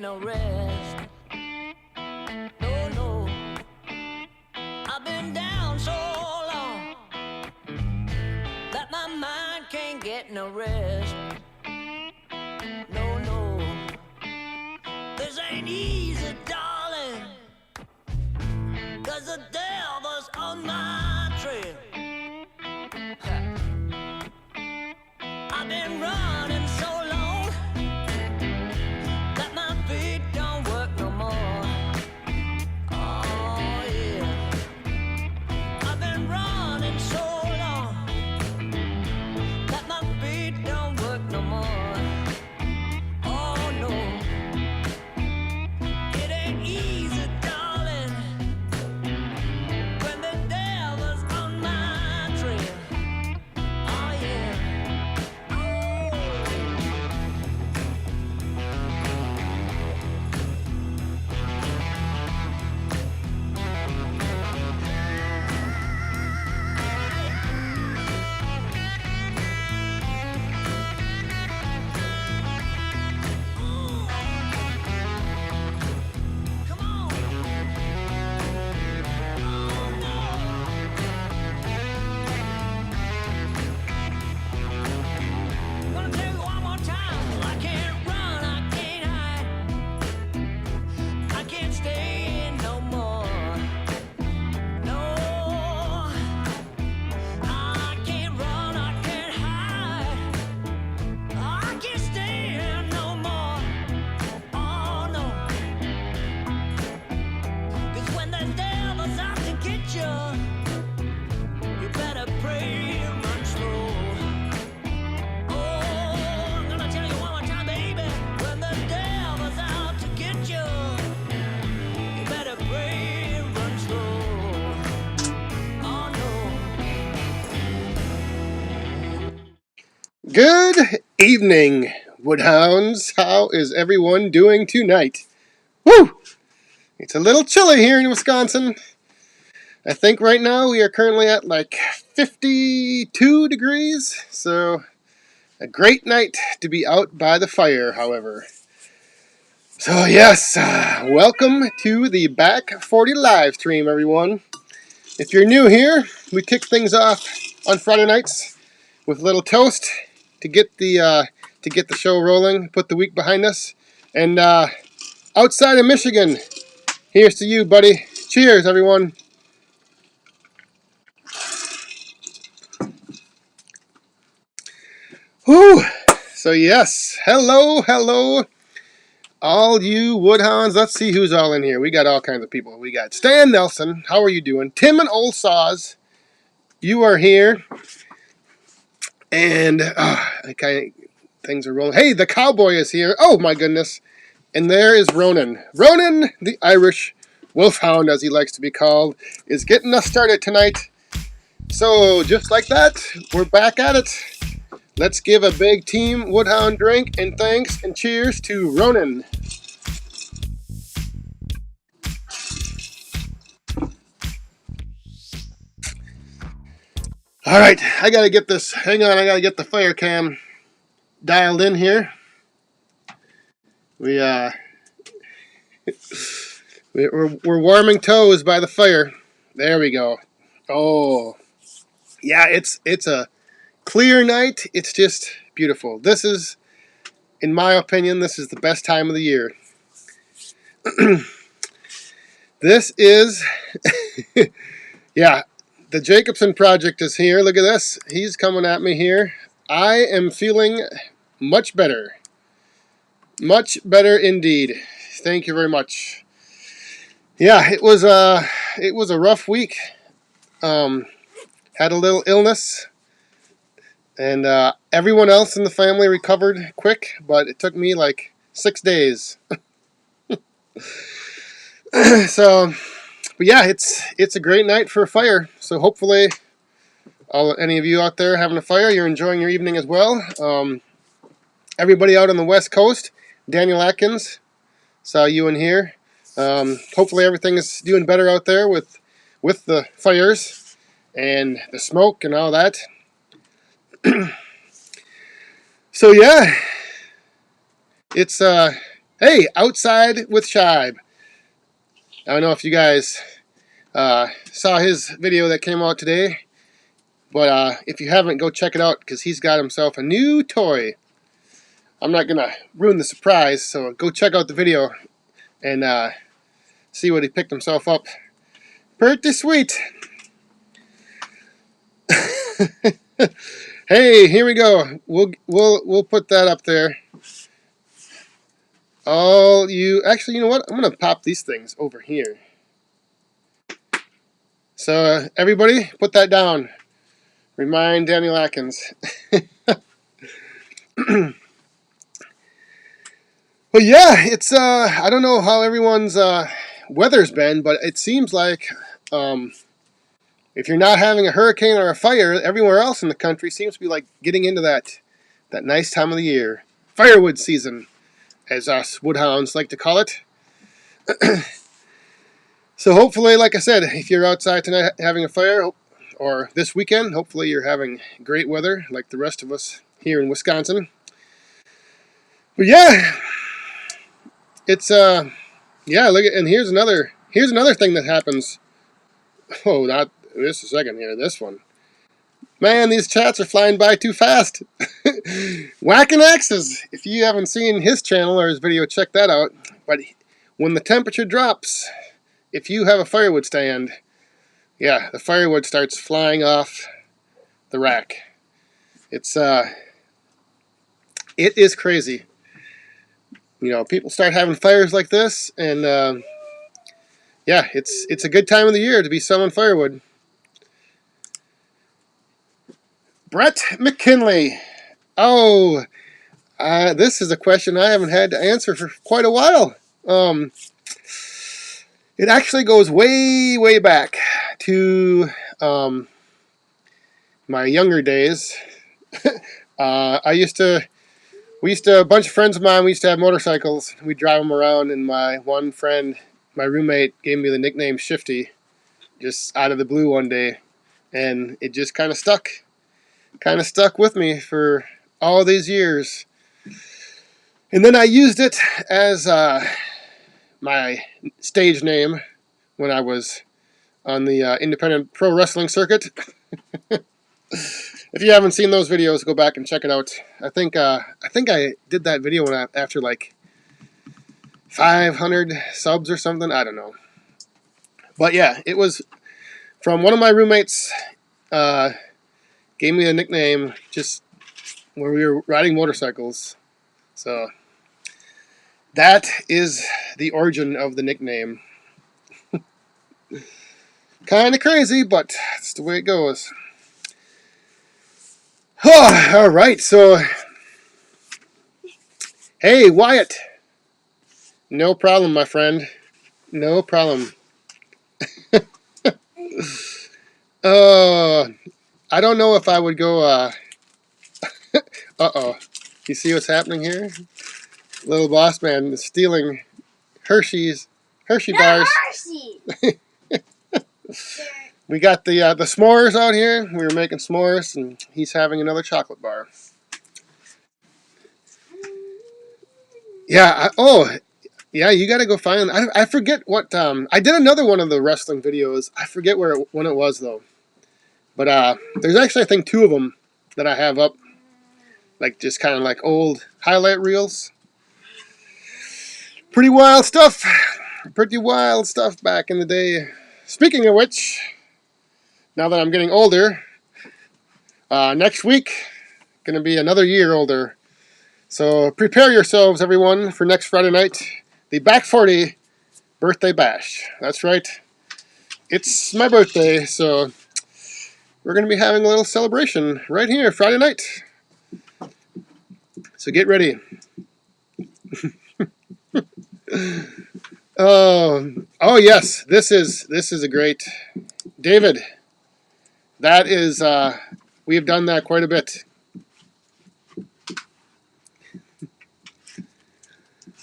no rest. No, no. I've been down so long that my mind can't get no rest. No, no. This ain't easy, darling, 'cause the devil's on my trail. I've been running so long that my feet don't work no more. Oh yeah, I've been running so long that my feet don't work no more. Oh no, it ain't easy, darling, when the devil's on my trail. Oh yeah. Come on. Oh no. Gonna tell you one more time. I can't run, I can't hide. I can't stay in no more. No. I can't run, I can't hide. I can't stay in no more. Oh no. 'Cause when the devil's out to get you, you better pray and run slow. Oh, I'm gonna tell you one more time, baby. When the devil's out to get you, you better pray and run slow. Oh no. Good evening, Woodhounds. How is everyone doing tonight? Woo! It's a little chilly here in Wisconsin. I think right now we are currently at like 52 degrees, so a great night to be out by the fire, however. So yes, welcome to the Back 40 live stream, everyone. If you're new here, we kick things off on Friday nights with a little toast to get the show rolling, put the week behind us. And outside of Michigan, here's to you, buddy. Cheers, everyone. Whew. So yes, hello, all you Woodhounds. Let's see who's all in here. We got all kinds of people. We got Stan Nelson. How are you doing? Tim and Old Saws, you are here. And things are rolling. Hey, the cowboy is here. Oh my goodness. And there is Ronan. Ronan, the Irish wolfhound, as he likes to be called, is getting us started tonight. So just like that, we're back at it. Let's give a big Team Woodhound drink and thanks and cheers to Ronan. All right, I gotta get this. Hang on, I gotta get the fire cam dialed in here. We're warming toes by the fire. There we go. Oh, yeah, it's a clear night. It's just beautiful. This is, in my opinion, this is the best time of the year. This is, yeah, the Jacobson Project is here. Look at this. He's coming at me here. I am feeling much better. Much better indeed. Thank you very much. Yeah, it was a rough week. Had a little illness, and everyone else in the family recovered quick, but it took me like 6 days. So, but yeah, it's a great night for a fire. So hopefully, any of you out there having a fire, you're enjoying your evening as well. Everybody out on the West Coast, Daniel Atkins, saw you in here. Hopefully everything is doing better out there with the fires and the smoke and all that. So yeah, it's Hey, Outside with Shibe. I don't know if you guys saw his video that came out today, but if you haven't, go check it out because he's got himself a new toy. I'm not gonna ruin the surprise, so go check out the video and see what he picked himself up. Pretty sweet. Hey, here we go. We'll put that up there. Actually, you know what? I'm gonna pop these things over here. So everybody, put that down. Remind Daniel Atkins. Well, yeah, it's I don't know how everyone's weather's been, but it seems like if you're not having a hurricane or a fire, everywhere else in the country seems to be like getting into that nice time of the year, firewood season, as us woodhounds like to call it. So hopefully, like I said, if you're outside tonight having a fire, or this weekend, hopefully you're having great weather like the rest of us here in Wisconsin. But yeah, it's yeah, look at, and here's another thing that happens. Oh, not just a second here. This one, man, these chats are flying by too fast. Whacking axes. If you haven't seen his channel or his video, check that out. But when the temperature drops, if you have a firewood stand, yeah, the firewood starts flying off the rack. It is crazy. You know, people start having fires like this, and yeah, it's a good time of the year to be selling firewood. Brett McKinley. Oh, this is a question I haven't had to answer for quite a while. It actually goes way, way back to my younger days. We used to, a bunch of friends of mine, we used to have motorcycles. We'd drive them around, and my one friend, my roommate, gave me the nickname Shifty, just out of the blue one day. And it just kind of stuck with me for all these years. And then I used it as my stage name when I was on the independent pro wrestling circuit. If you haven't seen those videos, go back and check it out. I think I did that video after like 500 subs or something. I don't know. But yeah, it was from one of my roommates. Gave me a nickname just when we were riding motorcycles. So that is the origin of the nickname. Kind of crazy, but that's the way it goes. Oh, all right, so hey, Wyatt. No problem, my friend. No problem. I don't know if I would go, uh-oh. You see what's happening here? Little boss man is stealing Hershey bars. Hershey. We got the s'mores out here. We were making s'mores, and he's having another chocolate bar. Yeah, yeah, you got to go find. I forget what. I did another one of the wrestling videos. I forget when it was though. But there's actually I think 2 of them that I have up, like just kind of like old highlight reels. Pretty wild stuff. Pretty wild stuff back in the day. Speaking of which, now that I'm getting older, next week gonna be another year older. So prepare yourselves, everyone, for next Friday night, the Back 40 birthday bash. That's right. It's my birthday, so we're going to be having a little celebration right here Friday night. So get ready. Oh yes, this is a great David. That is we have done that quite a bit.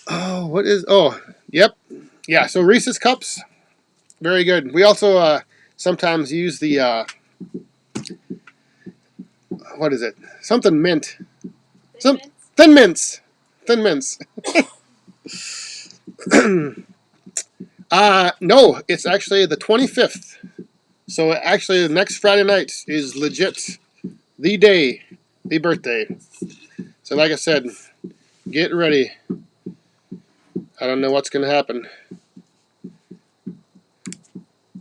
Oh, what is? Oh, yep, yeah. So Reese's cups, very good. We also sometimes use the what is it? Something mint. Thin mints. Thin mints. No, it's actually the 25th. So actually, the next Friday night is legit the day, the birthday. So like I said, get ready. I don't know what's going to happen.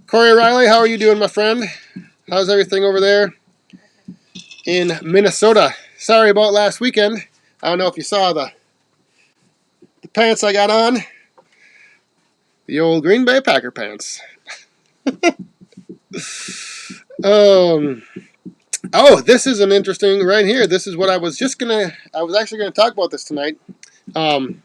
Corey Riley, how are you doing, my friend? How's everything over there in Minnesota? Sorry about last weekend. I don't know if you saw the pants I got on. The old Green Bay Packer pants. Oh, this is an interesting right here. This is what I was actually gonna talk about this tonight. Um,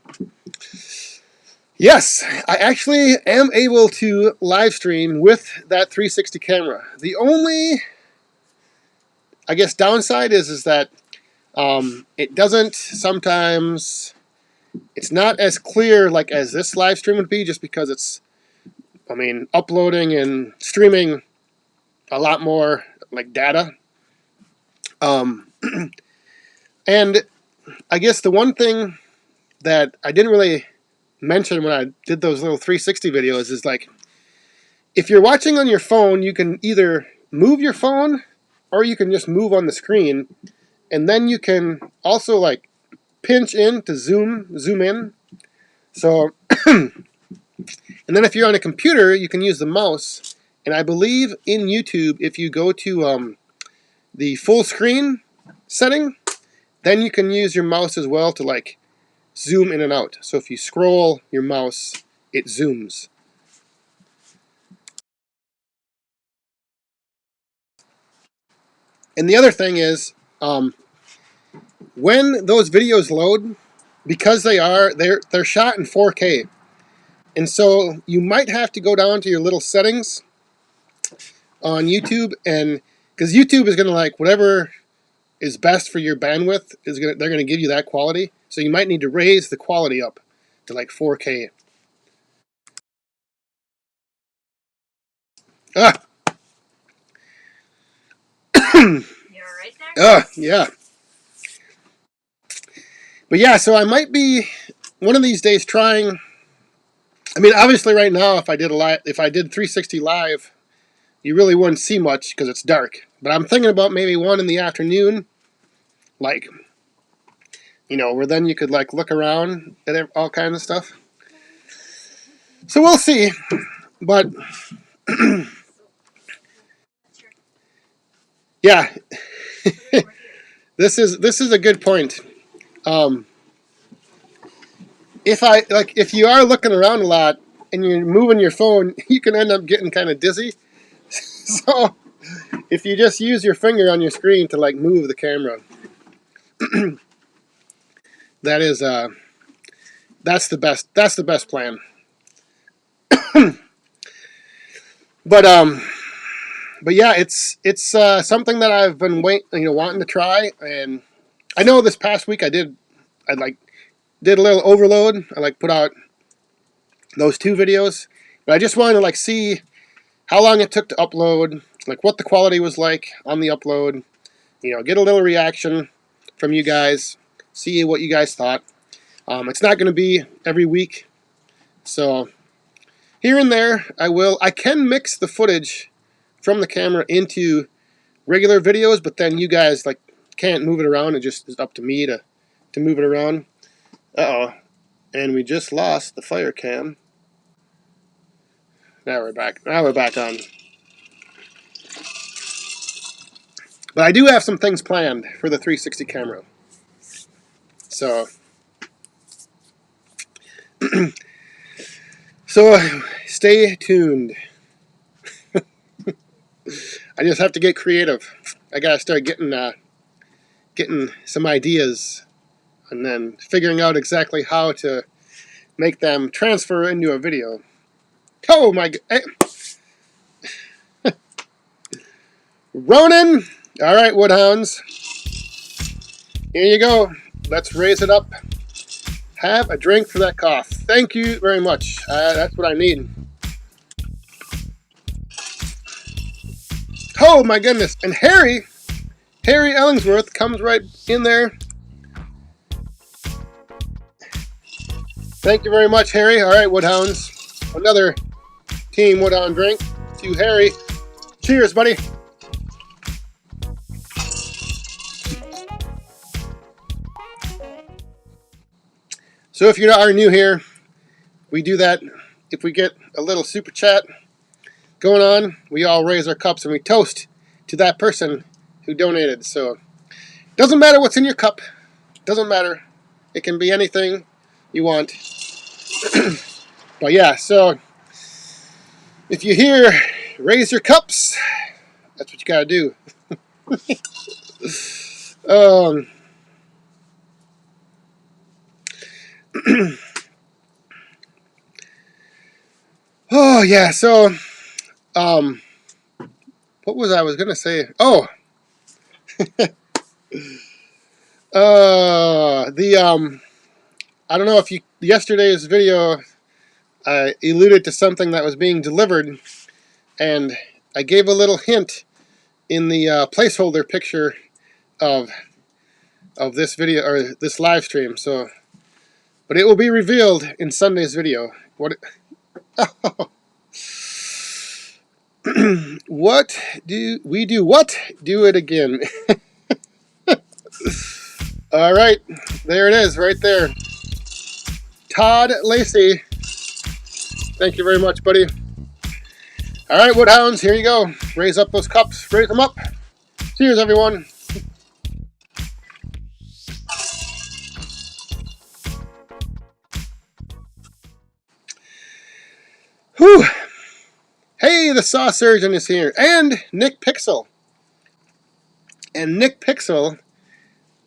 yes, I actually am able to live stream with that 360 camera. The only, I guess, downside is that it doesn't sometimes. It's not as clear like as this live stream would be, just because it's, uploading and streaming a lot more like data. And I guess the one thing that I didn't really mention when I did those little 360 videos is like, if you're watching on your phone, you can either move your phone or you can just move on the screen, and then you can also like pinch in to zoom in. So, and then if you're on a computer, you can use the mouse. And I believe in YouTube, if you go to the full screen setting, then you can use your mouse as well to like zoom in and out. So if you scroll your mouse, it zooms. And the other thing is, when those videos load, because they're shot in 4K, and so you might have to go down to your little settings on YouTube, and because YouTube is gonna like whatever is best for your bandwidth they're gonna give you that quality. So you might need to raise the quality up to like 4K. Ah. You alright there? Yeah. But yeah, so I might be one of these days trying. I mean, obviously, right now, if I did 360 live, you really wouldn't see much because it's dark. But I'm thinking about maybe one in the afternoon, like, where then you could like look around at all kinds of stuff. So we'll see. But yeah, this is a good point. If you are looking around a lot and you're moving your phone, you can end up getting kind of dizzy. So if you just use your finger on your screen to like move the camera, that's the best plan. But yeah, it's something that I've been wanting to try, and I know this past week I did a little overload. I like put out those 2 videos, but I just wanted to like see how long it took to upload, like what the quality was like on the upload, get a little reaction from you guys, see what you guys thought. It's not going to be every week, so here and there I can mix the footage from the camera into regular videos, but then you guys like can't move it around. It just is up to me to move it around. And we just lost the fire cam. Now we're back on. But I do have some things planned for the 360 camera. So stay tuned. I just have to get creative. I gotta start getting some ideas, and then figuring out exactly how to make them transfer into a video. Oh my God. Hey. Ronan! Alright, Woodhounds. Here you go. Let's raise it up. Have a drink for that cough. Thank you very much. That's what I need. Oh my goodness. And Harry Ellingsworth comes right in there. Thank you very much, Harry. All right, Woodhounds. Another Team Woodhound drink to Harry. Cheers, buddy. So if you are new here, we do that if we get a little super chat going on. We all raise our cups and we toast to that person who donated. So doesn't matter what's in your cup. Doesn't matter. It can be anything you want. But yeah, so if you hear raise your cups, that's what you gotta do. Oh yeah, so what was I was gonna say? Oh, I don't know if you yesterday's video I alluded to something that was being delivered, and I gave a little hint in the placeholder picture of this video or this live stream. So, but it will be revealed in Sunday's video. What? What do we do? What? Do it again. All right, there it is, right there. Todd Lacey. Thank you very much, buddy. All right, Woodhounds, here you go. Raise up those cups. Raise them up. Cheers, everyone. Whew. Hey, the Saw Surgeon is here. And Nick Pixel. And Nick Pixel,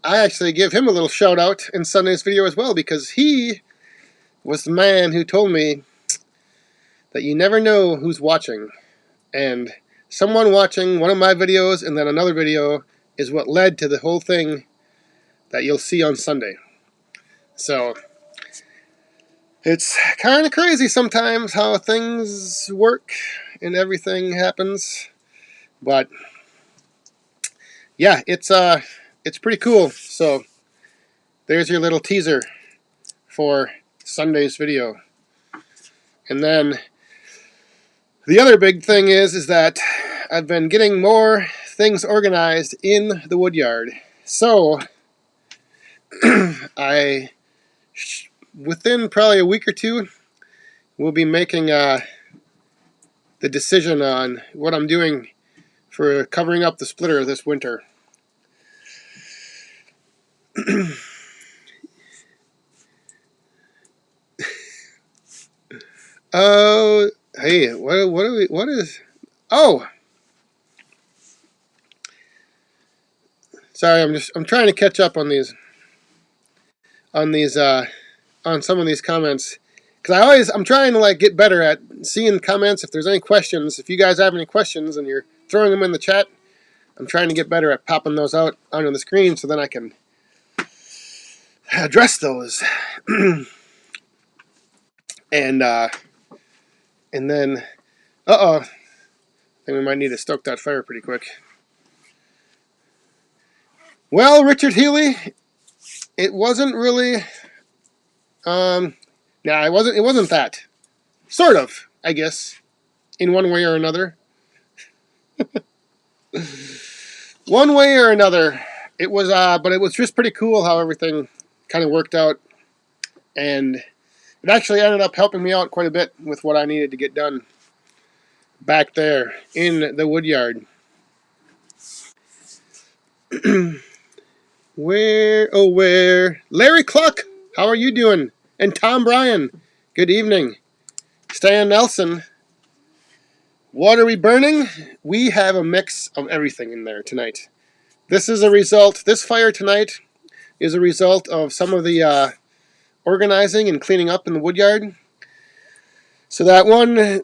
I actually give him a little shout out in Sunday's video as well, because he was the man who told me that you never know who's watching. And someone watching one of my videos and then another video is what led to the whole thing that you'll see on Sunday. So it's kind of crazy sometimes how things work and everything happens. But yeah, it's pretty cool. So there's your little teaser for Sunday's video. And then the other big thing is that I've been getting more things organized in the woodyard. So within probably a week or two, we'll be making the decision on what I'm doing for covering up the splitter this winter. Oh, hey, what is, oh, sorry, I'm trying to catch up on some of these comments, because I'm trying to like get better at seeing comments. If there's any questions, if you guys have any questions and you're throwing them in the chat, I'm trying to get better at popping those out onto the screen so then I can address those. And then, I think we might need to stoke that fire pretty quick. Well, Richard Healy, it wasn't really, it wasn't that. Sort of, I guess, in one way or another. One way or another, it was, but it was just pretty cool how everything kind of worked out, and it actually ended up helping me out quite a bit with what I needed to get done back there in the woodyard. Where? Larry Cluck, how are you doing? And Tom Bryan, good evening. Stan Nelson, what are we burning? We have a mix of everything in there tonight. This fire tonight is a result of some of the organizing and cleaning up in the woodyard. So that one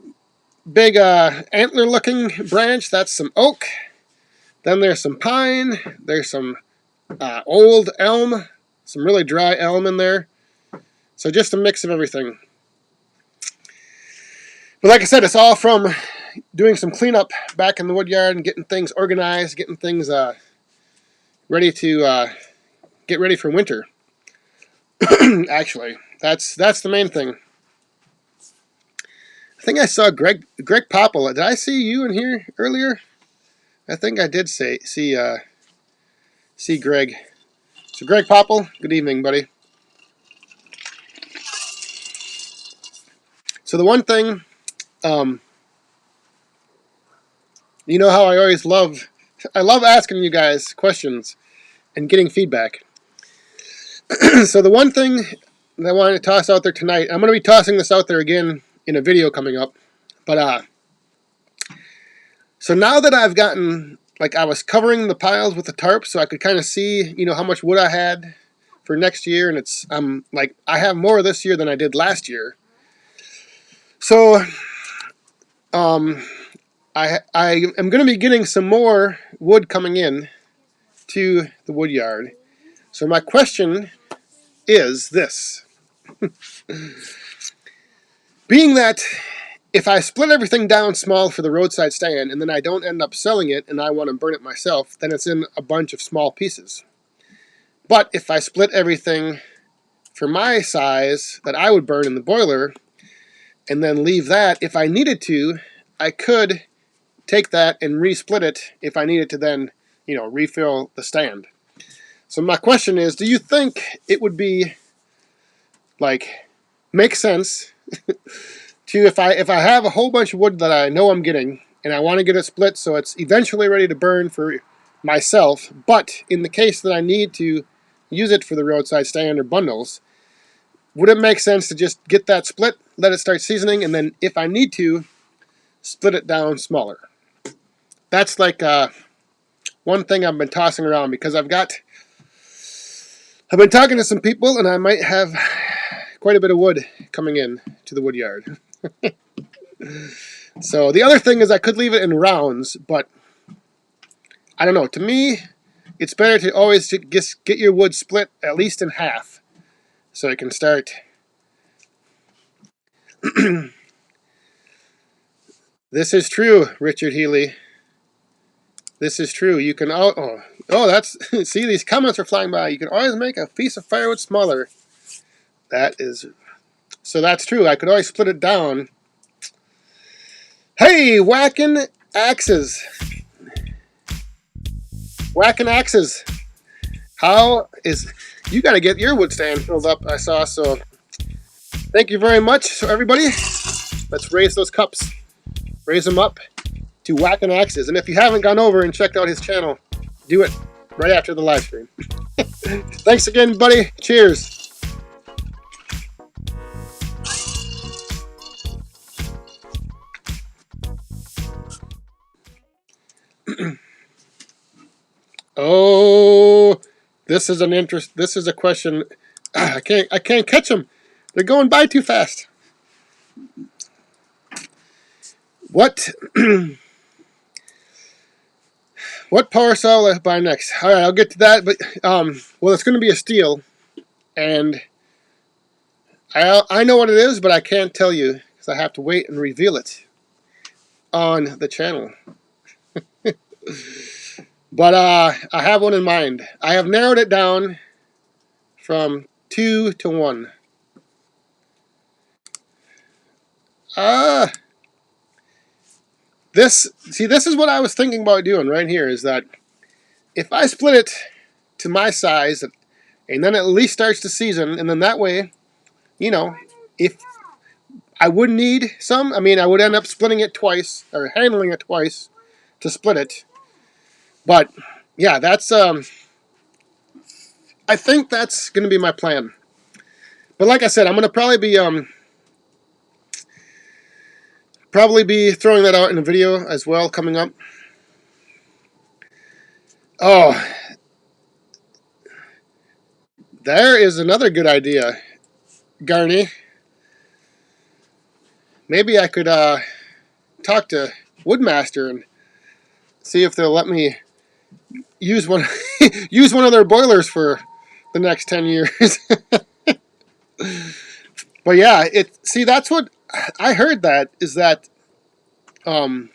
big antler-looking branch, that's some oak. Then there's some pine. There's some old elm, some really dry elm in there. So just a mix of everything. But like I said, it's all from doing some cleanup back in the woodyard and getting things organized, getting things ready to get ready for winter. Actually, That's the main thing. I think I saw Greg Popple. Did I see you in here earlier? I think I did see Greg. So Greg Popple, good evening, buddy. So the one thing, you know how I always love asking you guys questions and getting feedback. So the one thing that I wanted to toss out there tonight, I'm going to be tossing this out there again in a video coming up. But so now that I've gotten, like, I was covering the piles with the tarp so I could kind of see, you know, how much wood I had for next year, and it's like I have more this year than I did last year. So I am going to be getting some more wood coming in to the wood yard. So my question is this. Being that if I split everything down small for the roadside stand and then I don't end up selling it and I want to burn it myself, then it's in a bunch of small pieces. But if I split everything for my size that I would burn in the boiler and then leave that, if I needed to, I could take that and resplit it if I needed to then, you know, refill the stand. So my question is, do you think it would be, like, make sense to, if I have a whole bunch of wood that I know I'm getting and I want to get it split so it's eventually ready to burn for myself, but in the case that I need to use it for the roadside stand or bundles, would it make sense to just get that split, let it start seasoning, and then if I need to, split it down smaller? That's like one thing I've been tossing around because I've been talking to some people and I might have quite a bit of wood coming in to the wood yard. So the other thing is I could leave it in rounds, but I don't know. To me, it's better to always just get your wood split at least in half so it can start. This is true, Richard Healy. This is true. You can that's see, these comments are flying by. You can always make a piece of firewood smaller. That's true. I could always split it down. Hey, whacking axes. How is you got to get your wood stand filled up? I saw. So thank you very much. So everybody, let's raise those cups. Raise them up to Whacking Axes. And if you haven't gone over and checked out his channel, do it right after the live stream. Thanks again, buddy. Cheers. Oh, this is a question. I can't catch them. They're going by too fast. What what power saw will I buy next? All right, I'll get to that. But well, it's going to be a steel, and I know what it is, but I can't tell you because I have to wait and reveal it on the channel. But I have one in mind. I have narrowed it down from 2 to 1. This is what I was thinking about doing right here, is that if I split it to my size and then it at least starts to season, and then that way, you know, if I would need some, I mean, I would end up splitting it twice or handling it twice to split it. But yeah, that's I think that's going to be my plan. But like I said, I'm going to probably be throwing that out in a video as well coming up. Oh, there is another good idea, Garney. Maybe I could talk to Woodmaster and see if they'll let me use one of their boilers for the next 10 years. But yeah, that's what I heard, that is that because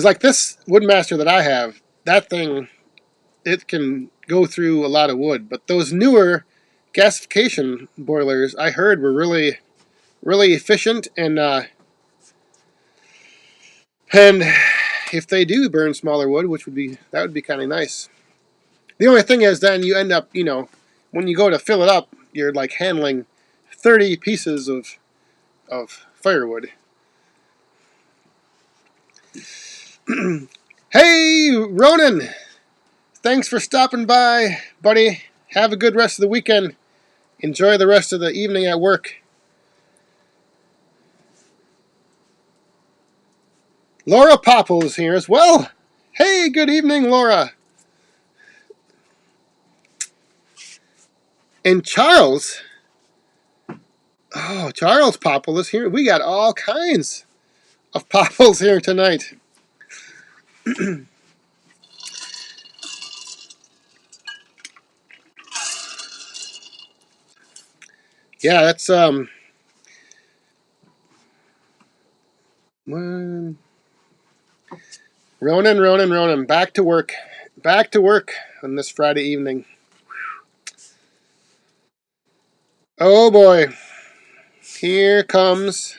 like this Woodmaster that I have, that thing, it can go through a lot of wood, but those newer gasification boilers, I heard, were really, really efficient, and if they do burn smaller wood, that would be kind of nice. The only thing is, then you end up, when you go to fill it up, you're like handling 30 pieces of firewood. Hey, Ronan! Thanks for stopping by, buddy. Have a good rest of the weekend. Enjoy the rest of the evening at work. Laura Popple is here as well. Hey, good evening, Laura. And Charles. Oh, Charles Popple is here. We got all kinds of Popples here tonight. Yeah, that's Ronan, Ronan, back to work. Back to work on this Friday evening. Oh boy. Here comes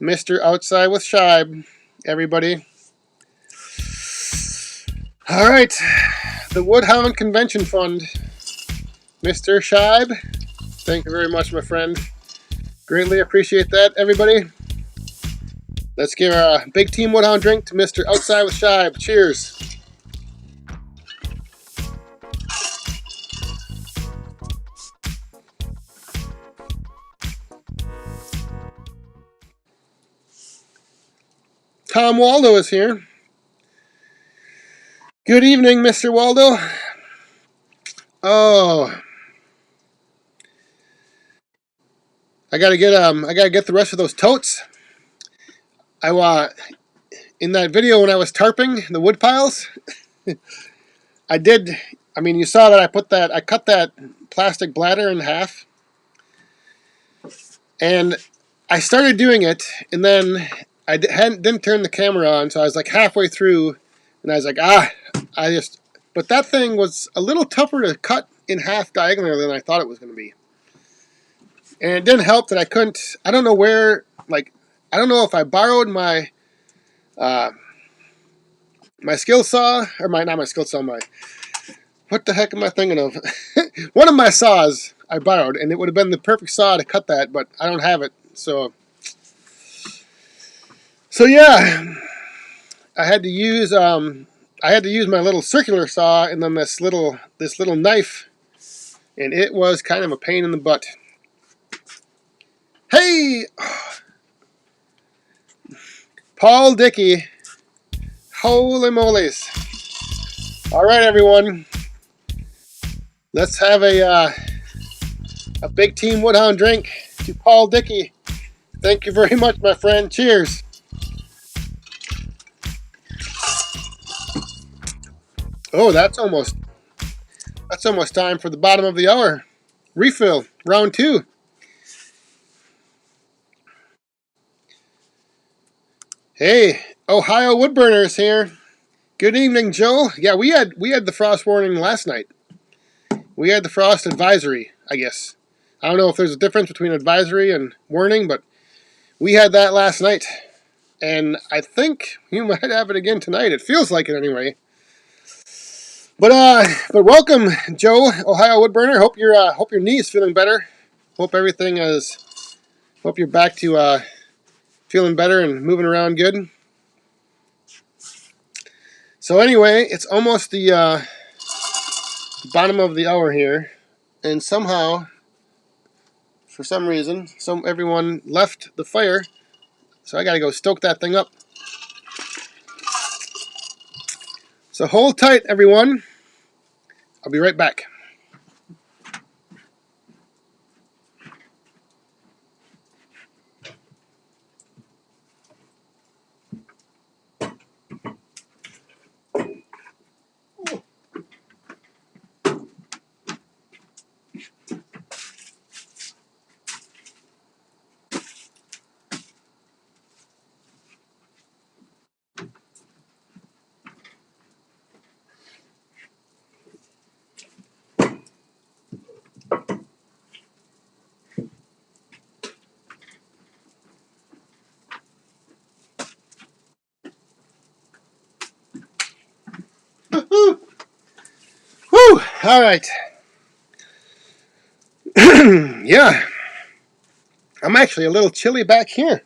Mr. Outside with Shibe, everybody. All right, the Woodhound Convention Fund. Mr. Shibe, thank you very much, my friend. Greatly appreciate that, everybody. Let's give a big Team Woodhound drink to Mr. Outside with Shibe. Cheers. Tom Waldo is here. Good evening, Mr. Waldo. Oh, I gotta get the rest of those totes. In that video when I was tarping the wood piles, I did. I mean, you saw that I cut that plastic bladder in half, and I started doing it, and then didn't turn the camera on, so I was like halfway through, and I was like, but that thing was a little tougher to cut in half diagonally than I thought it was going to be. And it didn't help that I couldn't, I don't know where, I don't know if I borrowed uh, my skill saw, or not my skill saw, what the heck am I thinking of? One of my saws I borrowed, and it would have been the perfect saw to cut that, but I don't have it, so yeah, I had to use my little circular saw and then this little knife, and it was kind of a pain in the butt. Hey, Paul Dickey, holy moly's! All right, everyone, let's have a big Team Woodhound drink to Paul Dickey. Thank you very much, my friend. Cheers. Oh, that's almost time for the bottom of the hour. Refill, round 2. Hey, Ohio Woodburners here. Good evening, Joe. Yeah, we had the frost warning last night. We had the frost advisory, I guess. I don't know if there's a difference between advisory and warning, but we had that last night. And I think you might have it again tonight. It feels like it anyway. But welcome, Joe, Ohio Woodburner. Hope your knee is feeling better. Hope you're back to feeling better and moving around good. So anyway, it's almost the bottom of the hour here, and somehow, for some reason, everyone left the fire, so I gotta go stoke that thing up. So hold tight, everyone. I'll be right back. All right. Yeah. I'm actually a little chilly back here.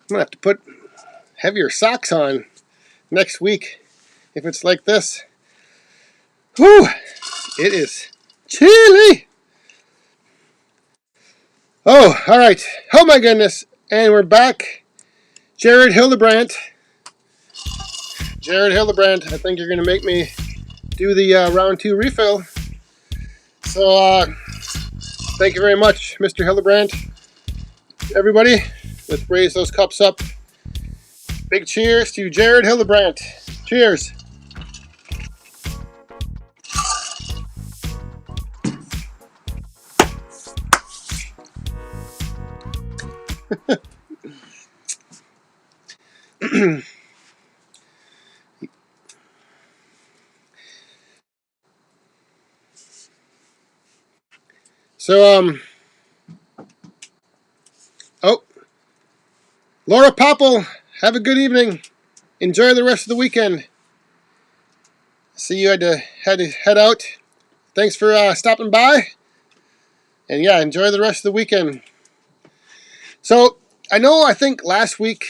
I'm going to have to put heavier socks on next week if it's like this. Whew. It is chilly. Oh, all right. Oh, my goodness. And we're back. Jared Hildebrandt. I think you're going to make me do the round 2 refill. So, thank you very much, Mr. Hildebrandt. Everybody, let's raise those cups up. Big cheers to Jared Hildebrandt. Cheers. So, oh, Laura Popple, have a good evening. Enjoy the rest of the weekend. See you had to head out. Thanks for stopping by. And yeah, enjoy the rest of the weekend. So, I think last week,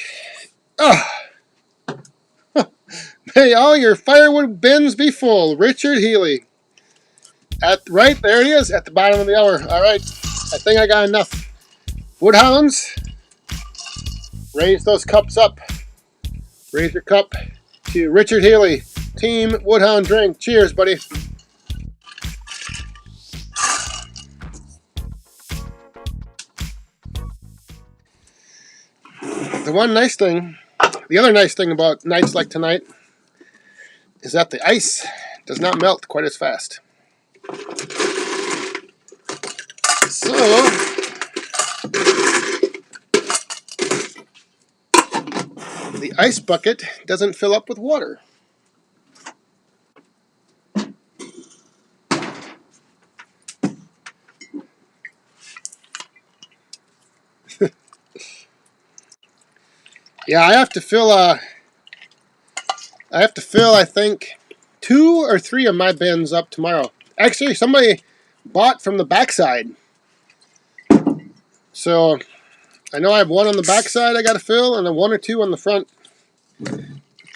may all your firewood bins be full. Richard Healy. Right, there it is, at the bottom of the hour. All right, I think I got enough. Woodhounds, raise those cups up. Raise your cup to Richard Healy. Team Woodhound drink. Cheers, buddy. The other nice thing about nights like tonight is that the ice does not melt quite as fast. So, the ice bucket doesn't fill up with water. Yeah, I have to fill, I think, 2 or 3 of my bins up tomorrow. Actually, somebody bought from the backside. So, I know I have 1 on the backside I got to fill, and then 1 or 2 on the front.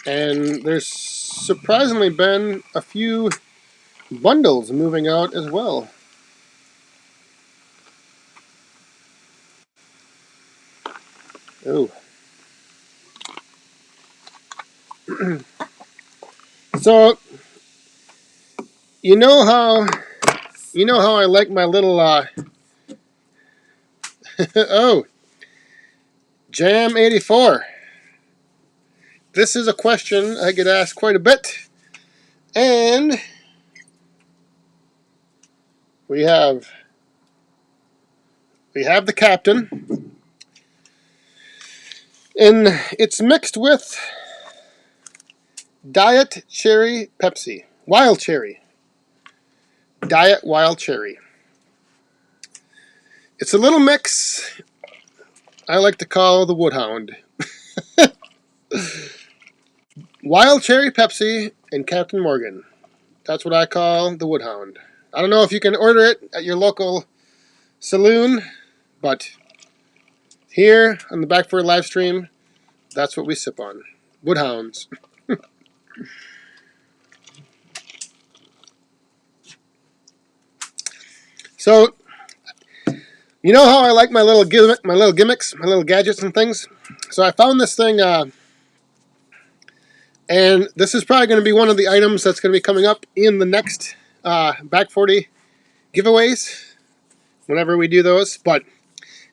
And there's surprisingly been a few bundles moving out as well. Oh. So, you know how I like my little oh, Jam 84. This is a question I get asked quite a bit. And we have the captain. And it's mixed with Diet Cherry Pepsi. Wild Cherry. Diet Wild Cherry. It's a little mix I like to call the Woodhound. Wild Cherry Pepsi and Captain Morgan. That's what I call the Woodhound. I don't know if you can order it at your local saloon, but here on the Back for a live stream, that's what we sip on. Woodhounds. So, you know how I like my little gimmicks, my little gadgets and things? So I found this thing, and this is probably going to be one of the items that's going to be coming up in the next Back 40 giveaways, whenever we do those. But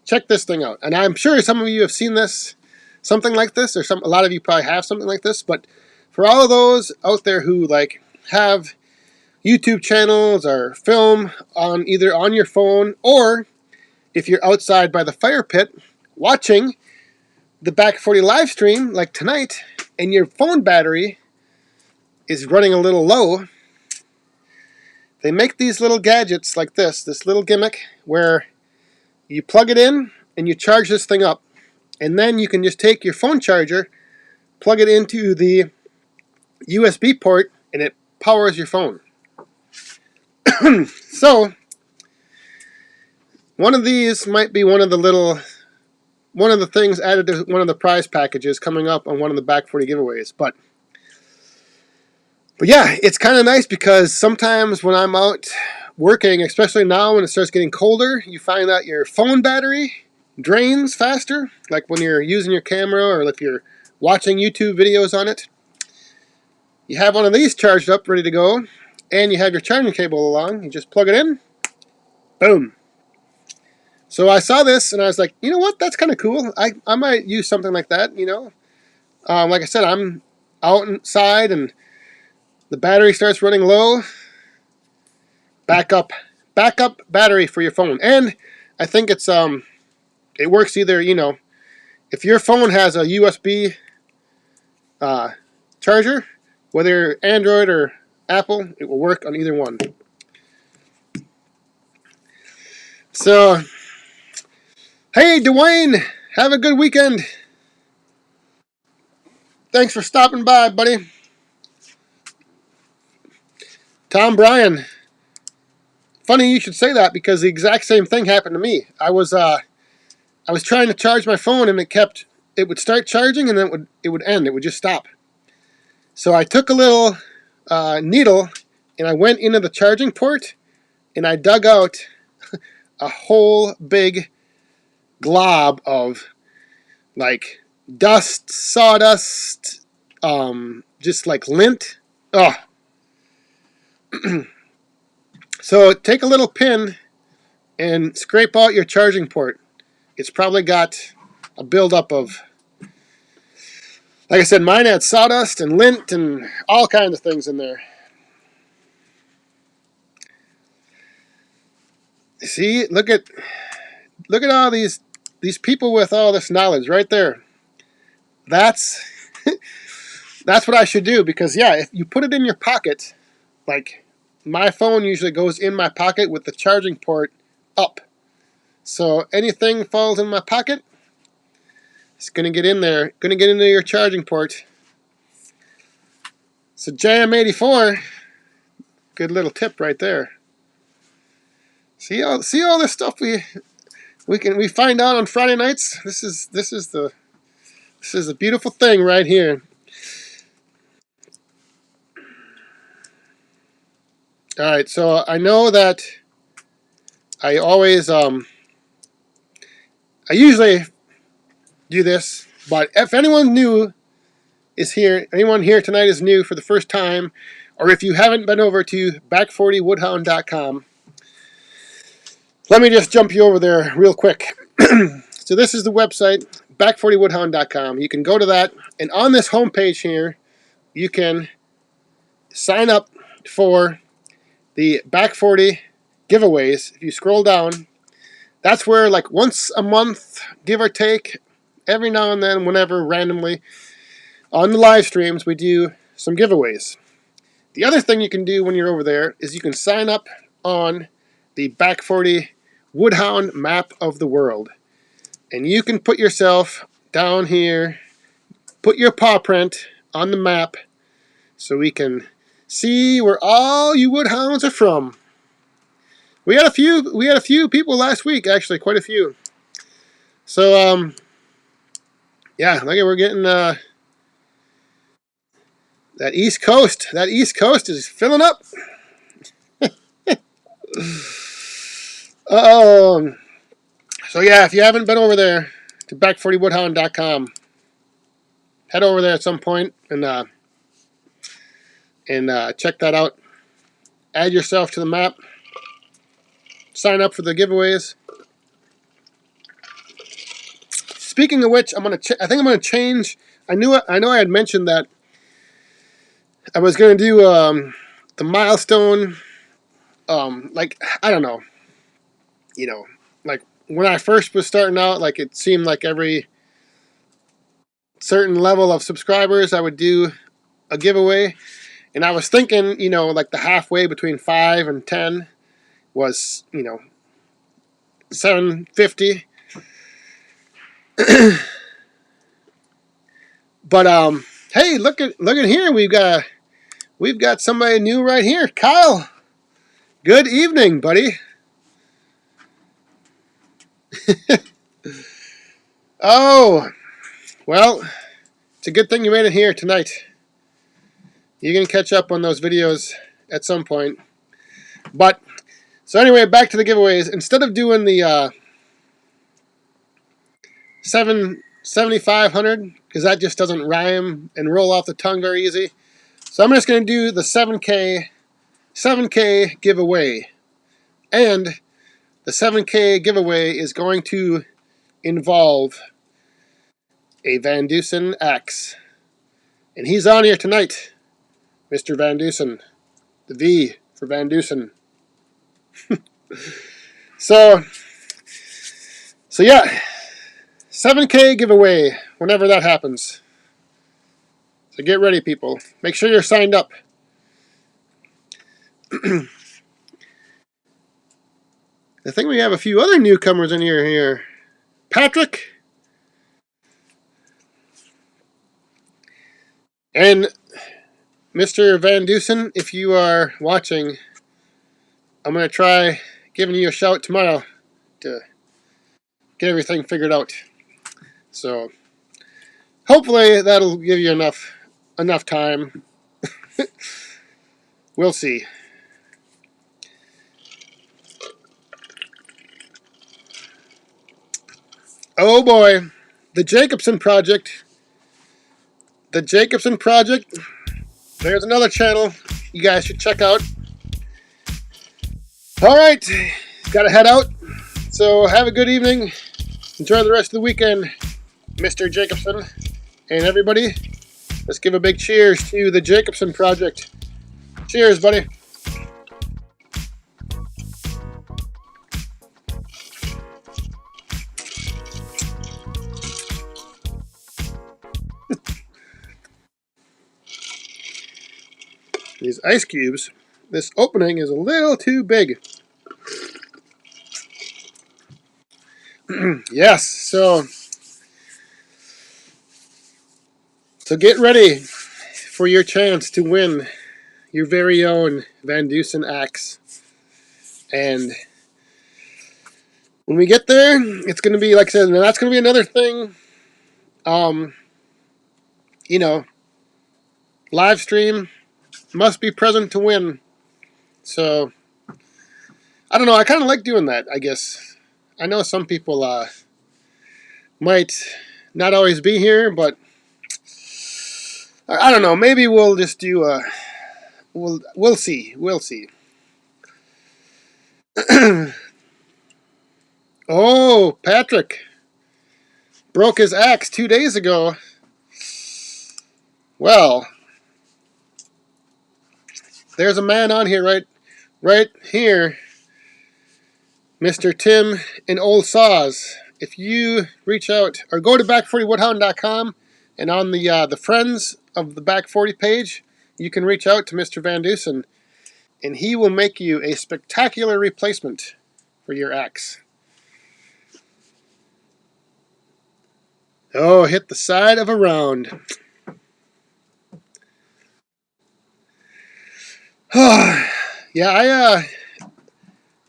check this thing out. And I'm sure some of you have seen this, something like this, or a lot of you probably have something like this. But for all of those out there who have YouTube channels or film on either on your phone, or if you're outside by the fire pit watching the Back 40 live stream like tonight, and your phone battery is running a little low, they make these little gadgets like this little gimmick where you plug it in and you charge this thing up, and then you can just take your phone charger, plug it into the USB port, and it powers your phone. So, one of these might be one of the things added to one of the prize packages coming up on one of the Back 40 giveaways. But yeah, it's kind of nice because sometimes when I'm out working, especially now when it starts getting colder, you find that your phone battery drains faster, like when you're using your camera or if you're watching YouTube videos on it. You have one of these charged up, ready to go, and you have your charging cable along. You just plug it in, boom. So I saw this and I was like, you know what, that's kind of cool. I might use something like that, you know. Like I said, I'm outside and the battery starts running low. Backup battery for your phone. And I think it works either, you know, if your phone has a USB charger, whether Android or Apple, it will work on either one. So, hey, Dwayne, have a good weekend. Thanks for stopping by, buddy. Tom Bryan. Funny you should say that because the exact same thing happened to me. I was trying to charge my phone and it would start charging and then it would end. It would just stop. So I took a little needle and I went into the charging port and I dug out a whole big glob of like dust, sawdust, just like lint. Oh. So take a little pin and scrape out your charging port. It's probably got a buildup of, like I said, mine had sawdust and lint and all kinds of things in there. See, look at all these people with all this knowledge right there. That's that's what I should do because yeah, if you put it in your pocket, like my phone usually goes in my pocket with the charging port up. So anything falls in my pocket, it's gonna get in there, gonna get into your charging port. So JM84, good little tip right there. See all this stuff we find out on Friday nights. This is a beautiful thing right here. All right, so I know that I always I usually do this, but if anyone new is here, anyone here tonight is new for the first time, or if you haven't been over to back40woodhound.com, let me just jump you over there real quick. So this is the website, back40woodhound.com. You can go to that, and on this homepage here, you can sign up for the Back 40 giveaways. If you scroll down, that's where like once a month, give or take, every now and then, whenever, randomly, on the live streams, we do some giveaways. The other thing you can do when you're over there is you can sign up on the Back 40 Woodhound map of the world. And you can put yourself down here, put your paw print on the map so we can see where all you woodhounds are from. We had a few people last week, actually, quite a few. So yeah, look at we're getting that East Coast. That East Coast is filling up. So yeah, if you haven't been over there to back40woodhound.com, head over there at some point and check that out. Add yourself to the map. Sign up for the giveaways. Speaking of which, I think I'm gonna change. I know I had mentioned that I was gonna do the milestone. Like I don't know, like when I first was starting out, like it seemed like every certain level of subscribers I would do a giveaway, and I was thinking, like the halfway between 5 and 10 was, $750. But hey, look at here. We've got somebody new right here, Kyle. Good evening, buddy. Oh, well, it's a good thing you made it here tonight. You can catch up on those videos at some point. But, so anyway, back to the giveaways. Instead of doing the 7,500, because that just doesn't rhyme and roll off the tongue very easy. So I'm just going to do the 7K giveaway. And the 7K giveaway is going to involve a Van Dusen axe. And he's on here tonight, Mr. Van Dusen. The V for Van Dusen. So yeah, 7K giveaway whenever that happens. So get ready, people. Make sure you're signed up. I think we have a few other newcomers in here. Patrick. And Mr. Van Dusen, if you are watching, I'm going to try giving you a shout tomorrow to get everything figured out. So hopefully that'll give you enough time. We'll see. Oh boy, the Jacobson Project. The Jacobson Project. There's another channel you guys should check out. All right, gotta head out. So have a good evening. Enjoy the rest of the weekend, Mr. Jacobson. And everybody, let's give a big cheers to the Jacobson Project. Cheers, buddy. These ice cubes, this opening is a little too big. Yes, so get ready for your chance to win your very own Van Dusen axe. And when we get there, it's going to be, like I said, that's going to be another thing. Live stream must be present to win. So, I don't know. I kind of like doing that, I guess. I know some people might not always be here, but I don't know. Maybe we'll just do we'll see. We'll see. Oh, Patrick broke his axe 2 days ago. Well, there's a man on here right here, Mr. Tim in Old Saws. If you reach out or go to back40woodhound.com and on the Friends of the Back 40 page, you can reach out to Mr. Van Dusen and he will make you a spectacular replacement for your axe. Oh, hit the side of a round. Yeah,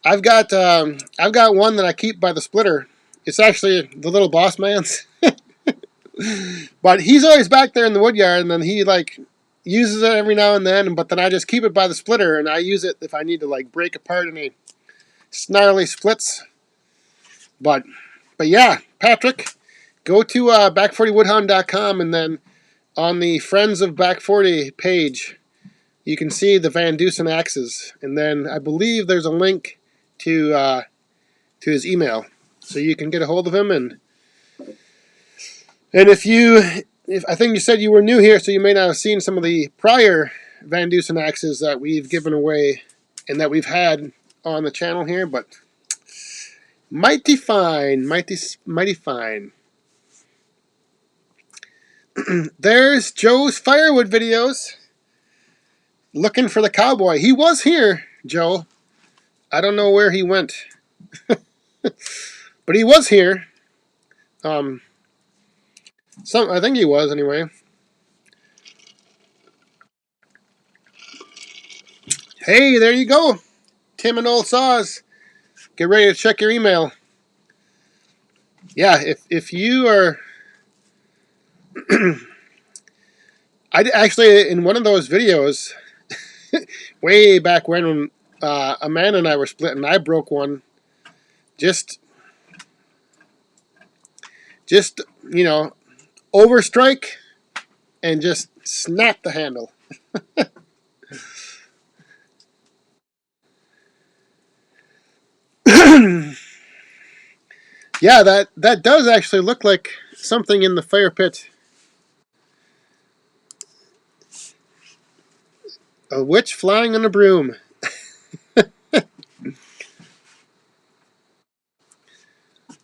I've got one that I keep by the splitter. It's actually the little boss man's, but he's always back there in the wood yard, and then he uses it every now and then. But then I just keep it by the splitter, and I use it if I need to break apart any snarly splits. But yeah, Patrick, go to back40woodhound.com, and then on the Friends of Back 40 page, you can see the Van Dusen axes, and then I believe there's a link to his email, so you can get a hold of him. And if I think you said you were new here, so you may not have seen some of the prior Van Dusen axes that we've given away and that we've had on the channel here, but mighty fine, mighty fine. There's Joe's Firewood videos. Looking for the cowboy. He was here, Joe. I don't know where he went. But he was here. I think he was anyway. Hey, there you go. Tim and Old Saws, get ready to check your email. Yeah, if you are... I actually, in one of those videos, way back when Amanda and I were splitting, I broke one. Just overstrike and just snap the handle. Yeah, that does actually look like something in the fire pit. A witch flying on a broom.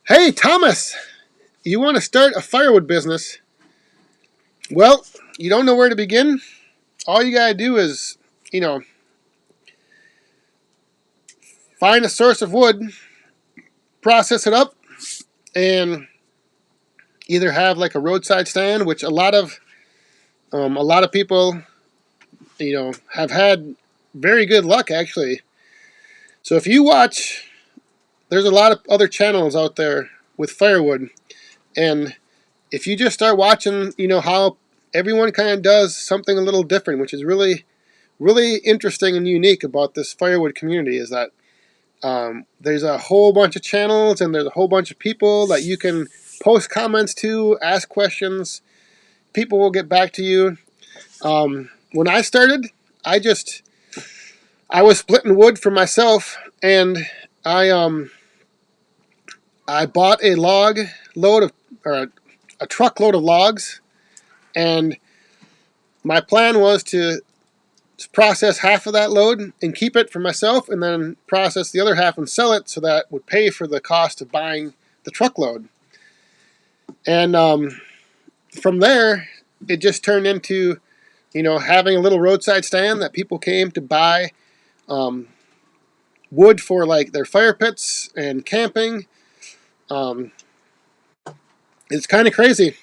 Hey, Thomas, you want to start a firewood business? Well, you don't know where to begin? All you got to do is, find a source of wood, process it up, and either have like a roadside stand, which a lot of people, have had very good luck actually. So if you watch, there's a lot of other channels out there with firewood, and if you just start watching, how everyone kind of does something a little different, which is really, really interesting and unique about this firewood community, is that there's a whole bunch of channels and there's a whole bunch of people that you can post comments to, ask questions. People will get back to you. When I started, I was splitting wood for myself, and I bought a a truckload of logs, and my plan was to process half of that load and keep it for myself, and then process the other half and sell it, so that would pay for the cost of buying the truckload. And from there, it just turned into, having a little roadside stand that people came to buy wood for, like, their fire pits and camping. It's kind of crazy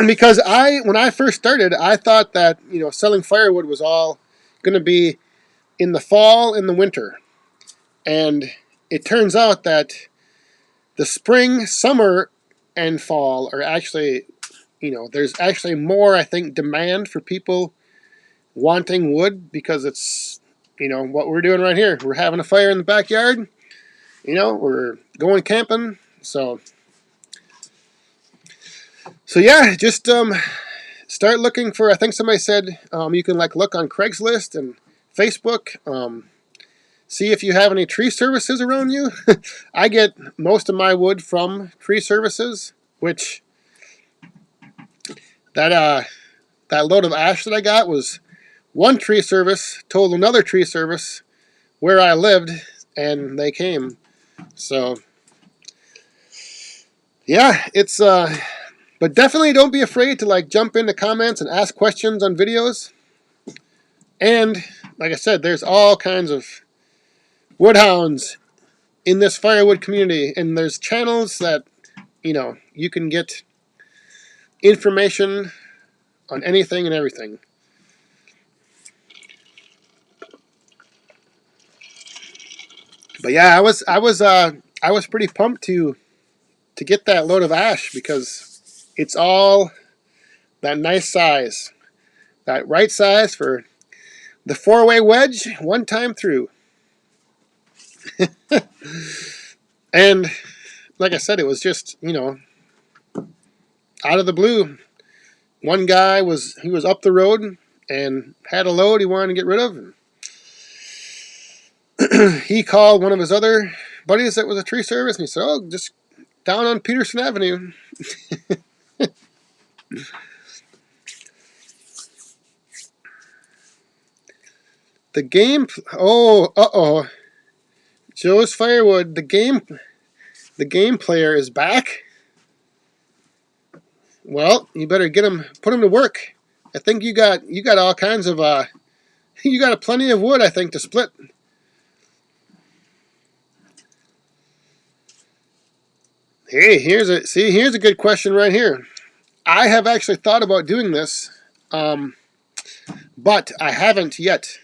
because when I first started, I thought that, selling firewood was all going to be in the fall and the winter. And it turns out that the spring, summer, and fall are actually, there's actually more, I think, demand for people wanting wood, because it's, what we're doing right here. We're having a fire in the backyard. We're going camping. So yeah, just start looking for, I think somebody said you can look on Craigslist and Facebook. See if you have any tree services around you. I get most of my wood from tree services, which that load of ash that I got was one tree service told another tree service where I lived, and they came. So yeah, it's but definitely don't be afraid to jump into comments and ask questions on videos. And like I said, there's all kinds of woodhounds in this firewood community, and there's channels that you can get information on anything and everything. But yeah, I was pretty pumped to get that load of ash, because it's all that nice size, that right size for the 4-way wedge one time through. And like I said, it was just, out of the blue. One guy was up the road and had a load he wanted to get rid of. And he called one of his other buddies that was a tree service, and he said, "Oh, just down on Peterson Avenue." The game. Oh, Joe's Firewood. The game player is back. Well, you better put him to work. I think you got all kinds of you got plenty of wood, I think, to split. Hey, here's a good question right here. I have actually thought about doing this, but I haven't yet.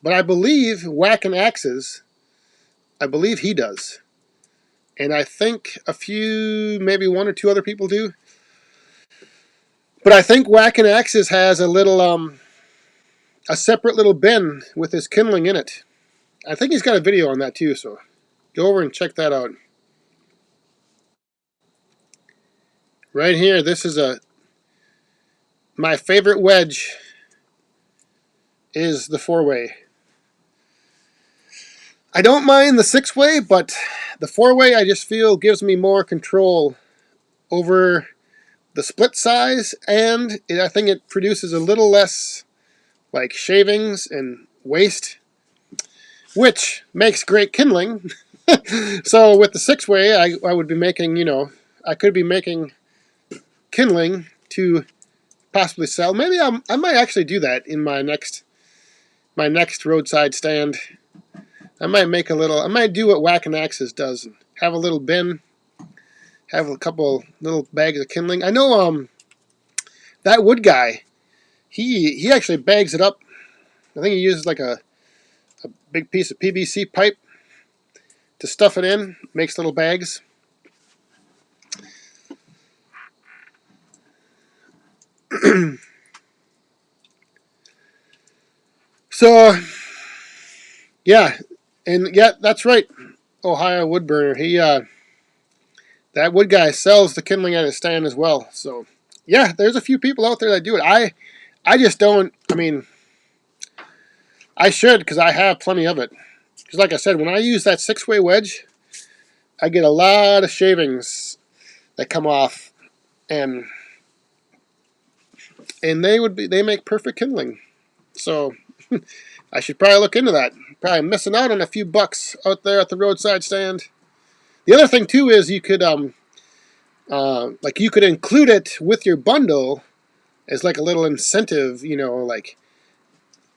But I believe whacking axes I believe he does. And I think a few, maybe one or two other people do. But I think Whacking Axes has a separate little bin with his kindling in it. I think he's got a video on that too, so go over and check that out. Right here, this is my favorite wedge is the 4-way. I don't mind the 6-way, but the 4-way I just feel gives me more control over the split size, and I think it produces a little less like shavings and waste, which makes great kindling. So with the 6-way, I would be making, I could be making kindling to possibly sell. Maybe I might actually do that in my next roadside stand. I might do what Whacking Axes does and have a little bin, have a couple little bags of kindling. I know that wood guy, he actually bags it up. I think he uses like a big piece of PVC pipe to stuff it in, makes little bags. So, yeah, and yeah, that's right. Ohio Woodburner. That wood guy sells the kindling at his stand as well. So, yeah, there's a few people out there that do it. I just don't. I mean, I should because I have plenty of it. Because, like I said, when I use that 6-way wedge, I get a lot of shavings that come off, and they make perfect kindling. So I should probably look into that. Probably missing out on a few bucks out there at the roadside stand. The other thing too is you could you could include it with your bundle as like a little incentive, like,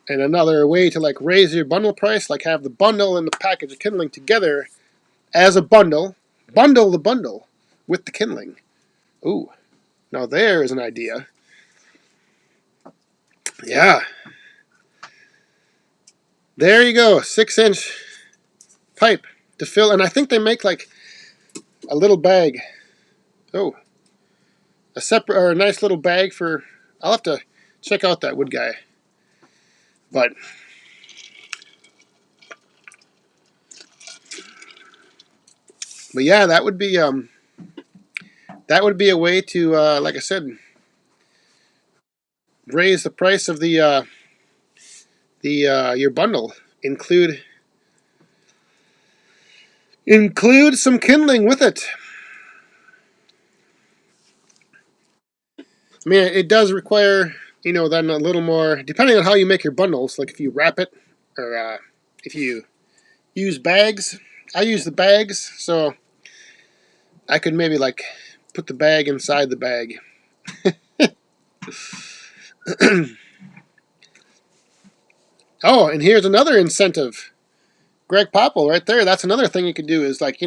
and another way to like raise your bundle price, like have the bundle and the package of kindling together as a bundle the bundle with the kindling. Ooh, now there is an idea. Yeah. There you go, 6-inch pipe to fill, and I think they make like a little bag. Oh, a separate or a nice little bag for. I'll have to check out that wood guy. But yeah, that would be a way to like I said, raise the price of the your bundle. Include some kindling with it. I mean, it does require, then a little more, depending on how you make your bundles, like if you wrap it, or if you use bags. I use the bags, so I could maybe like put the bag inside the bag. Oh, and here's another incentive. Greg Popple right there. That's another thing you could do is like,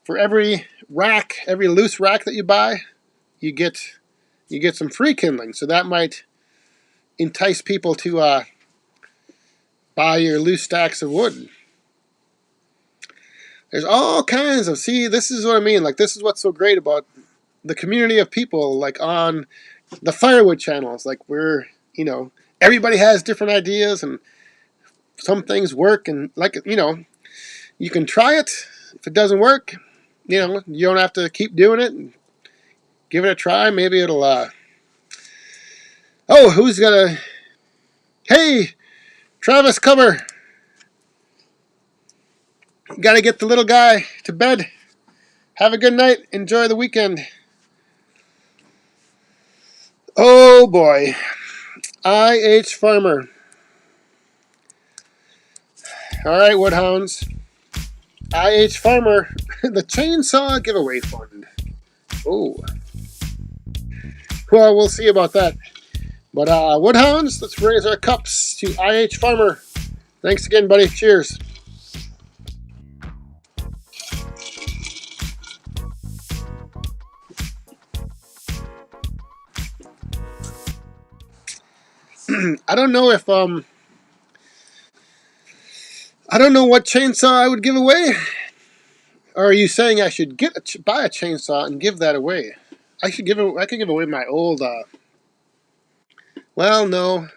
for every loose rack that you buy, you get some free kindling. So that might entice people to buy your loose stacks of wood. There's all kinds of, this is what I mean. Like, this is what's so great about the community of people, like on the Firewood channels. Like, everybody has different ideas, and some things work, and like, you can try it. If it doesn't work, you don't have to keep doing it. And give it a try. Maybe it'll, oh, who's gonna, hey, Travis Cover. Gotta get the little guy to bed. Have a good night. Enjoy the weekend. Oh boy. IH Farmer. Alright, Woodhounds. IH Farmer. The Chainsaw Giveaway Fund. Oh. Well, we'll see about that. But Woodhounds, let's raise our cups to IH Farmer. Thanks again, buddy. Cheers. I don't know if I don't know what chainsaw I would give away. Or are you saying I should buy a chainsaw and give that away? I could give away my old. Well, no.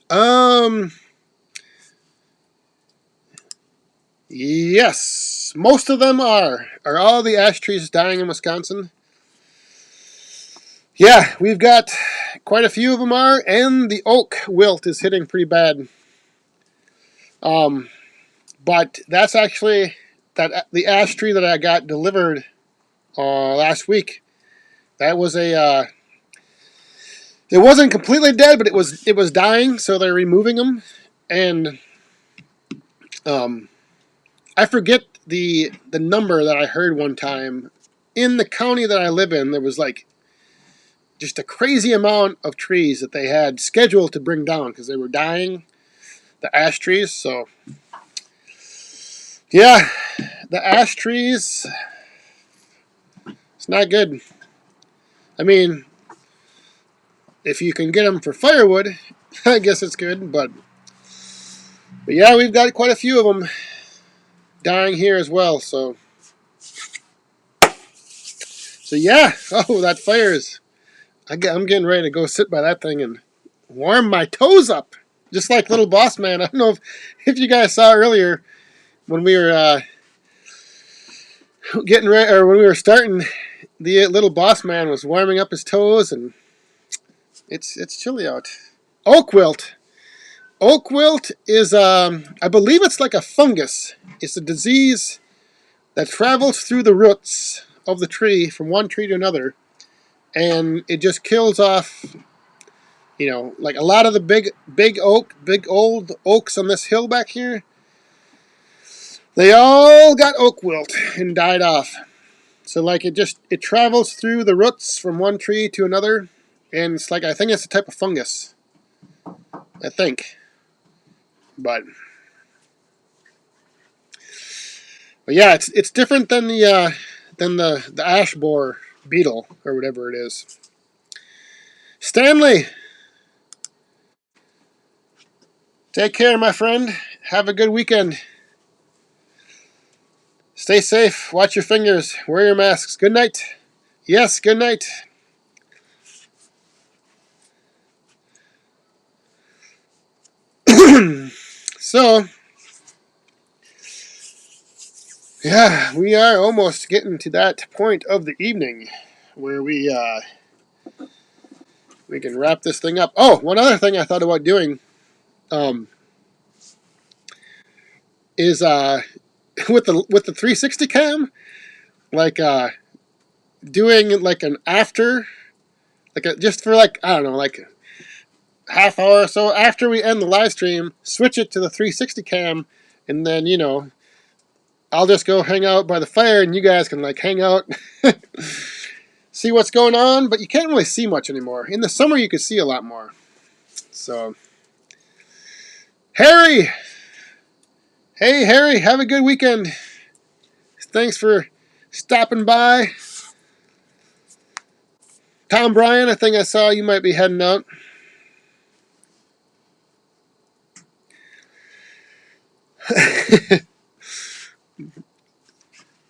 Um. Yes, most of them are. Are all the ash trees dying in Wisconsin? Yeah, we've got quite a few of them are, and the oak wilt is hitting pretty bad. Um, but that's actually the ash tree that I got delivered last week. That was a. It wasn't completely dead, but it was dying, so they're removing them, and um, I forget the number that I heard one time. In the county that I live in, there was like just a crazy amount of trees that they had scheduled to bring down because they were dying, the ash trees. So, yeah, the ash trees, it's not good. I mean, if you can get them for firewood, I guess it's good. But yeah, we've got quite a few of them dying here as well. So yeah. Oh, that fire is. I'm getting ready to go sit by that thing and warm my toes up, just like Little Boss Man. I don't know if you guys saw earlier when we were getting ready, or when we were starting. The Little Boss Man was warming up his toes, and it's chilly out. Oak wilt. Oak wilt is, I believe it's like a fungus. It's a disease that travels through the roots of the tree from one tree to another, and it just kills off. Like a lot of the big old oaks on this hill back here, they all got oak wilt and died off. So like it travels through the roots from one tree to another, and it's like I think it's a type of fungus. I think, but yeah, it's different than the ash borer beetle or whatever it is. Stanley, take care, my friend. Have a good weekend. Stay safe. Watch your fingers. Wear your masks. Good night. Yes, good night. So, yeah, we are almost getting to that point of the evening where we can wrap this thing up. Oh, one other thing I thought about doing is with the 360 cam, like doing like an after, just for like I don't know, like half hour or so after we end the live stream, switch it to the 360 cam, and then I'll just go hang out by the fire, and you guys can like hang out, see what's going on. But you can't really see much anymore. In the summer, you could see a lot more. So, Harry, hey Harry, have a good weekend. Thanks for stopping by. Tom Bryan, I think I saw you might be heading out.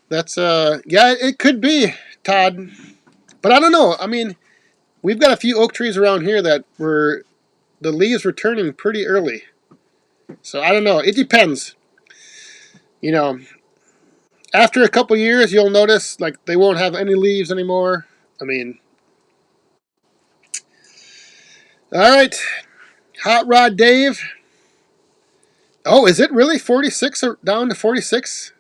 That's yeah, it could be, Todd. But I don't know. I mean, we've got a few oak trees around here that the leaves were turning pretty early. So I don't know. It depends. You know, after a couple years, you'll notice like they won't have any leaves anymore. I mean, all right, Hot Rod Dave. Oh, is it really 46 or down to 46?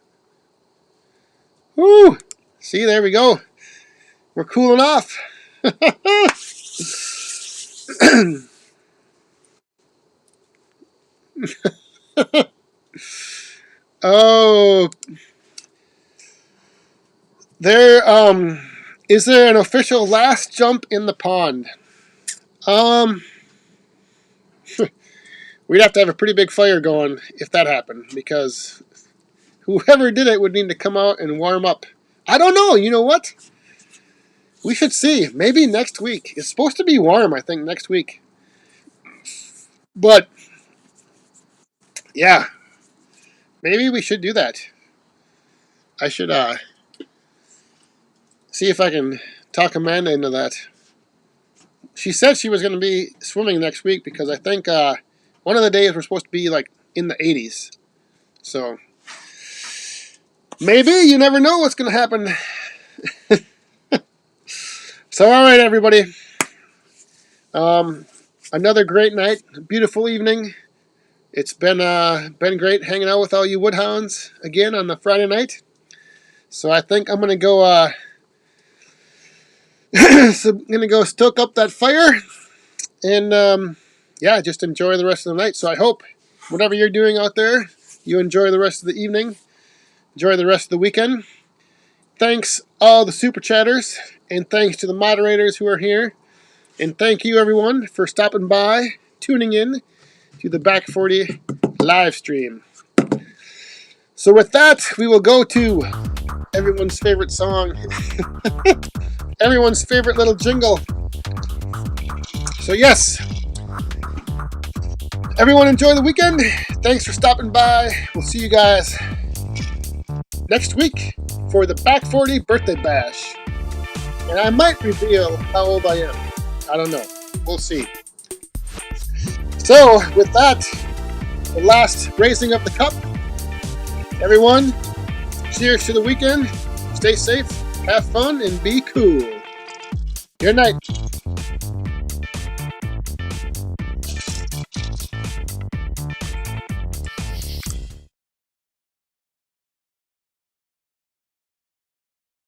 Woo! See, there we go. We're cooling off. Oh, there. Is there an official last jump in the pond? Um, we'd have to have a pretty big fire going if that happened, because whoever did it would need to come out and warm up. I don't know. You know what? We should see. Maybe next week. It's supposed to be warm, I think, next week. But, yeah. Maybe we should do that. I should see if I can talk Amanda into that. She said she was going to be swimming next week because I think one of the days we're supposed to be like in the 80s. So maybe, you never know what's going to happen. So all right, everybody. Another great night, beautiful evening. It's been great hanging out with all you woodhounds again on the Friday night. So I think I'm gonna go stoke up that fire and yeah, just enjoy the rest of the night. So I hope whatever you're doing out there, you enjoy the rest of the evening, enjoy the rest of the weekend. Thanks all the super chatters, and thanks to the moderators who are here, and thank you everyone for stopping by, tuning in to the Back 40 live stream. So with that, we will go to everyone's favorite song, everyone's favorite little jingle. So yes, everyone enjoy the weekend. Thanks for stopping by. We'll see you guys next week for the Back 40 birthday bash. And I might reveal how old I am. I don't know. We'll see. So with that, the last raising of the cup. Everyone, cheers to the weekend. Stay safe, have fun, and be cool. Good night.